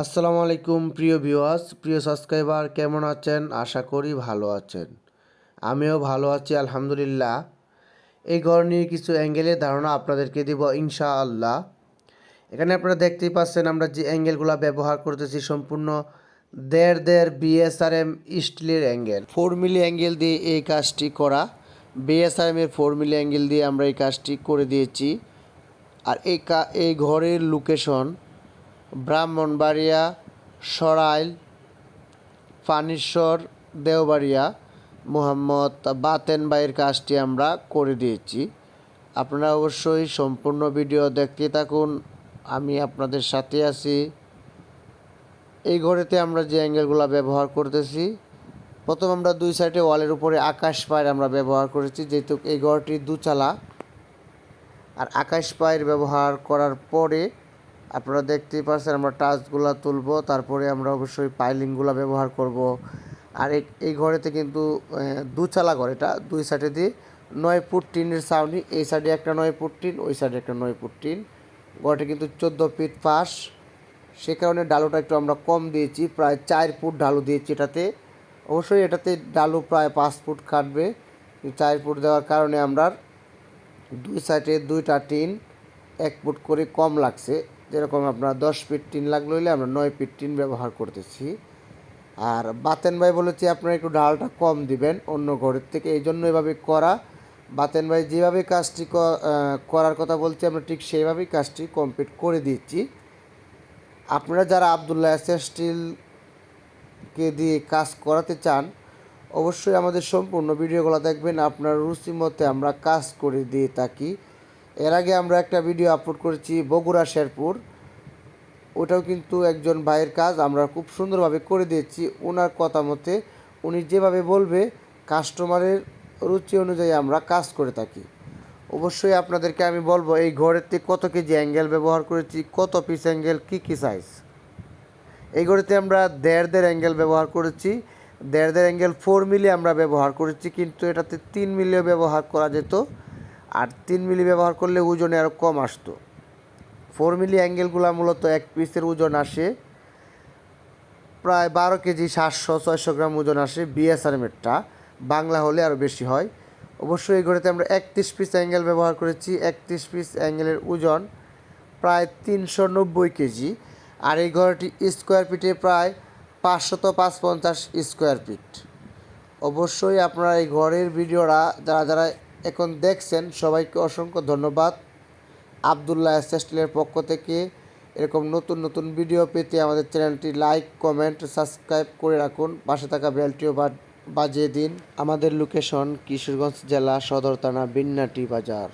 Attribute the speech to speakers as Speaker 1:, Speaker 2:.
Speaker 1: আসসালামু আলাইকুম প্রিয় ভিউয়ার্স, প্রিয় সাবস্ক্রাইবার, কেমন আছেন? আশা করি ভালো আছেন। আমিও ভালো আছি আলহামদুলিল্লাহ। এই ঘর নিয়ে কিছু অ্যাঙ্গেলের ধারণা আপনাদেরকে দিব ইনশাআল্লাহ। এখানে আপনারা দেখতেই পাচ্ছেন আমরা যে অ্যাঙ্গেলগুলো ব্যবহার করতেছি সম্পূর্ণ দেড় বিএসআরএম স্টিলের অ্যাঙ্গেল। 4 মিলি অ্যাঙ্গেল দিয়ে এই কাজটি করা। বিএসআরএম এর 4 মিলি অ্যাঙ্গেল দিয়ে আমরা এই কাজটি করে দিয়েছি। আর এই ঘরের লোকেশন ব্রাহ্মণবাড়িয়া, সরাইল, ফানেশ্বর, দেওবাড়িয়া। মোহাম্মদ বাতেন ভাইয়ের কাজটি আমরা করে দিয়েছি। আপনারা অবশ্যই সম্পূর্ণ ভিডিও দেখতে থাকুন, আমি আপনাদের সাথে আছি। এই ঘরেতে আমরা যে অ্যাঙ্গেলগুলো ব্যবহার করতেছি, প্রথম আমরা দুই সাইডে ওয়ালের উপরে আকাশ পায়ের আমরা ব্যবহার করেছি, যেহেতু এই ঘরটি দুচালা। আর আকাশ পায়ের ব্যবহার করার পরে আপনারা দেখতেই পাচ্ছেন আমরা টাচগুলো তুলব, তারপরে আমরা অবশ্যই পাইলিংগুলো ব্যবহার করব। আর এই ঘরেতে কিন্তু দুচালা ঘর, এটা দুই সাইডে দিয়ে 9 ফুট টিনের ছাউনি, এই সাইডে একটা 9 ফুট টিন, ওই সাইডে একটা 9 ফুট টিন। ঘরটা কিন্তু 14 ফিট পাশ, সে কারণে ডালুটা একটু আমরা কম দিয়েছি, প্রায় 4 ফুট ঢালু দিয়েছি এটাতে। অবশ্যই এটাতে ডালু প্রায় 5 ফুট কাটবে, 4 ফুট দেওয়ার কারণে আমরা দুই সাইডে দুইটা টিন 1 ফুট করে কম লাগছে। যেরকম আপনার 10 ফিট টিন লাগলো হলে আমরা 9 ফিট টিন ব্যবহার করতেছি। আর বাতেন ভাই বলেছি আপনারা একটু ডালটা কম দিবেন অন্য ঘরের থেকে, এই জন্য এভাবে করা। বাতেন ভাই যেভাবে কাজটি করার কথা বলছি আমরা ঠিক সেইভাবেই কাজটি কমপ্লিট করে দিচ্ছি। আপনারা যারা আবদুল্লাহ স্টিলকে দিয়ে কাজ করাতে চান অবশ্যই আমাদের সম্পূর্ণ ভিডিওগুলো দেখবেন, আপনার রুচি মতে আমরা কাজ করে দিয়ে থাকি। এর আগে আমরা একটা ভিডিও আপলোড করেছি বগুড়া শেরপুর, ওটাও কিন্তু একজন ভাইয়ের কাজ আমরা খুব সুন্দরভাবে করে দিয়েছি। ওনার কথা মতে উনি যেভাবে বলবে কাস্টমারের রুচি অনুযায়ী আমরা কাজ করে থাকি। অবশ্যই আপনাদেরকে আমি বলবো এই ঘরেতে কত কেজি অ্যাঙ্গেল ব্যবহার করেছি, কত পিস অ্যাঙ্গেল, কী সাইজ। এই ঘরেতে আমরা দেড় অ্যাঙ্গেল ব্যবহার করেছি, দেড় অ্যাঙ্গেল 4 মিলি আমরা ব্যবহার করেছি, কিন্তু এটাতে 3 মিলিও ব্যবহার করা যেত। আর 3 মিলি ব্যবহার করলে ওজনে আরও কম আসতো। 4 মিলি অ্যাঙ্গেলগুলো মূলত এক পিসের ওজন আসে প্রায় 12 কেজি, 700-600 গ্রাম ওজন আসে বিএসআরএমেরটা, বাংলা হলে আরও বেশি হয়। অবশ্যই এই ঘরেতে আমরা 31 পিস অ্যাঙ্গেল ব্যবহার করেছি। 31 পিস অ্যাঙ্গেলের ওজন প্রায় 390 কেজি। আর এই ঘরটি স্কোয়ার ফিটে প্রায় 555 স্কোয়ার ফিট। অবশ্যই আপনারা এই ঘরের ভিডিওটা যারা যারা এখন দেখছেন সবাইকে অসংখ্য ধন্যবাদ। আবদুল্লাহ স্টিলের পক্ষ থেকে এরকম নতুন নতুন ভিডিও পেতে আমাদের চ্যানেলটি লাইক, কমেন্ট, সাবস্ক্রাইব করে রাখুন, পাশে থাকা বেলটিও বাজিয়ে দিন। আমাদের লোকেশন কিশোরগঞ্জ জেলা, সদর থানা, বিন্নাটি বাজার।